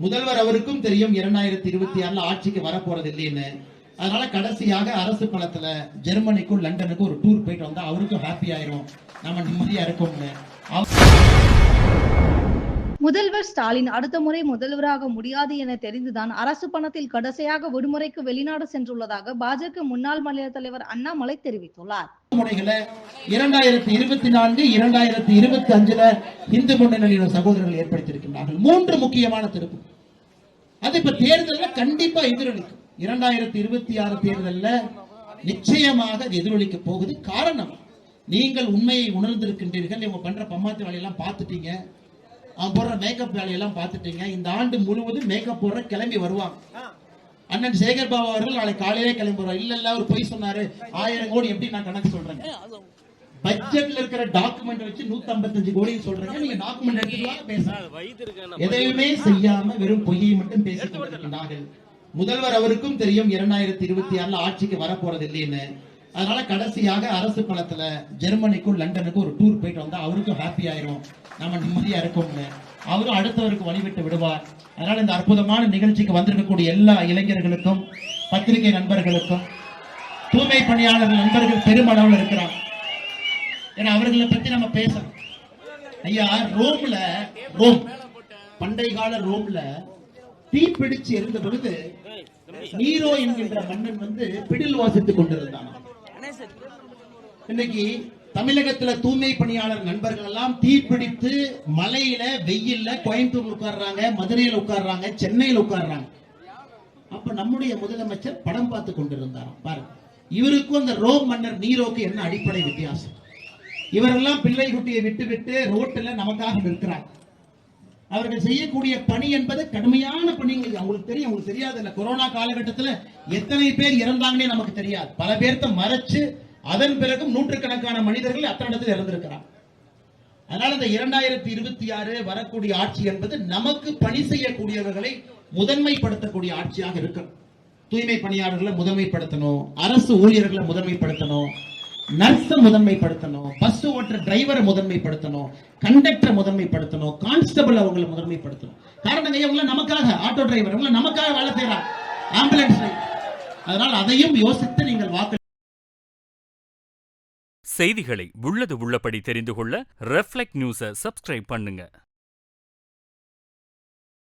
முதல்வர் அவருக்கும் தெரியும் 2026 ஆட்சிக்கு வரப்போறது இல்லைன்னு. அதனால கடைசியாக அரசு பணத்துல ஜெர்மனிக்கும் லண்டனுக்கும் ஒரு டூர் போயிட்டு வந்தா அவருக்கும் ஹாப்பி ஆயிரும், நம்ம நிம்மதியா இருக்கோம்னு. முதல்வர் ஸ்டாலின் அடுத்த முறை முதல்வராக முடியாது என தெரிந்துதான் அரசு பணத்தில் கடைசியாக விடுமுறைக்கு வெளிநாடு சென்றுள்ளதாக பாஜக முன்னாள் மாநில தலைவர் அண்ணாமலை தெரிவித்துள்ளார். 2024, 2025 இந்து முன்னணியின் சகோதரர்கள் ஏற்படுத்தியிருக்கிறார்கள் 3 முக்கியமான திருப்பு. அது இப்ப தேர்தலில் கண்டிப்பா எதிரொலிக்கும். 2026 தேர்தலில் நிச்சயமாக எதிரொலிக்க போகுது. காரணம், நீங்கள் உண்மையை உணர்ந்திருக்கின்றீர்கள். இவங்க பண்ற பம்மாத்து வேலையெல்லாம் பார்த்துட்டீங்க, அவன் போடுற மேக்கப் வேலையெல்லாம் பார்த்துட்டீங்க. இந்த ஆண்டு முழுவதும் மேக்கப் போடுற கிளம்பி வருவாங்க. அண்ணன் சேகர் பாபு அவர்கள் நாளை காலையிலே கிளம்பி வருவார். இல்ல ஒரு பொய் சொன்னாரு, 1000 கோடி எப்படி நான் கணக்கு சொல்றேன். பட்ஜெட்ல இருக்கிற டாக்குமெண்ட் வச்சு 155 கோடி சொல்றேன். நீங்க டாக்குமெண்ட் எடுத்துட்டு பேசுங்க. எதையுமே செய்யாம வெறும் பொய்யை மட்டும் பேசிக் கொண்டிருக்கிறார்கள். முதல்வர் அவருக்கும் தெரியும் 2026 ஆட்சிக்கு வரப்போறது இல்லைன்னு. அதனால கடைசியாக அரசு பணத்துல ஜெர்மனிக்கும் லண்டனுக்கும் ஒரு டூர் போயிட்டு வந்தா அவருக்கும் ஹாப்பி ஆயிரும், நம்ம நிம்மதியா இருக்கோம்னு. அவரும் அடுத்தவருக்கு வழிவிட்டு விடுவார். அதனால இந்த அற்புதமான நிகழ்ச்சிக்கு வந்திருக்கக்கூடிய எல்லா இளைஞர்களுக்கும், பத்திரிகை நண்பர்களுக்கும், தூய்மை பணியாளர்கள் நண்பர்கள் பெருமளவில் இருக்கிறாங்க. ஏன்னா அவர்களை பத்தி நம்ம பேசணும். ஐயா, ரோம் பண்டை கால ரோம்ல தீ பிடிச்சு இருந்த பொழுது நீரோ என்கின்ற மன்னன் பிடில் வாசித்துக் கொண்டிருந்தான். இன்னைக்கு தமிழகத்துல தூய்மை பணியாளர் நண்பர்கள் எல்லாம் தீப்பிடித்து மலையில வெயில்ல கோயம்புத்தூர்ல உட்கார்றாங்க, மதுரையில் உட்கார்றாங்க, சென்னையில் உட்கார்றாங்க. அப்ப நம்முடைய முதலமைச்சர் படம் பார்த்து கொண்டிருந்தார். பாருங்க, இவருக்கும் அந்த ரோம் மன்னர் நீரோக்கு என்ன அடிப்படை வித்தியாசம். இவரெல்லாம் பிள்ளை குட்டியை விட்டு ரோட்டில் நமக்காக நிற்கிறாங்க. அவர்கள் செய்யக்கூடிய பணி என்பது கடுமையான பணிகள். அவங்களுக்கு தெரியும், அவங்களுக்கு தெரியாது இல்ல. கொரோனா காலகட்டத்தில் எத்தனை பேர் இறந்தாங்கன்னே நமக்கு தெரியாது. பல பேர்த்த மறைச்சு அதன் பிறகும் நூற்றுக்கணக்கான மனிதர்கள் அத்தனை இடத்தில் இறந்திருக்கிறார். அதனால இந்த 2026 வரக்கூடிய ஆட்சி என்பது நமக்கு பணி செய்யக்கூடியவர்களை முதன்மைப்படுத்தக்கூடிய ஆட்சியாக இருக்கும். தூய்மை பணியாளர்களை முதன்மைப்படுத்தணும், அரசு ஊழியர்களை முதன்மைப்படுத்தணும், நர்ஸ முதன்மைப்படுத்தணும், பஸ் ஓட்டுற டிரைவரை முதன்மைப்படுத்தணும், கண்டக்டரை முதன்மைப்படுத்தணும், கான்ஸ்டபிள் அவங்களை முதன்மைப்படுத்தணும். காரணம், இவங்க நமக்காக ஆட்டோ டிரைவர், இவங்க நமக்காக வேலை செய்யறாங்க, ஆம்புலன்ஸ். அதனால் அதையும் யோசித்து நீங்கள் வாக்கு. செய்திகளை உள்ளது உள்ளபடி தெரிந்து கொள்ள ரெஃப்ளெக்ட் நியூஸை சப்ஸ்கிரைப் பண்ணுங்க.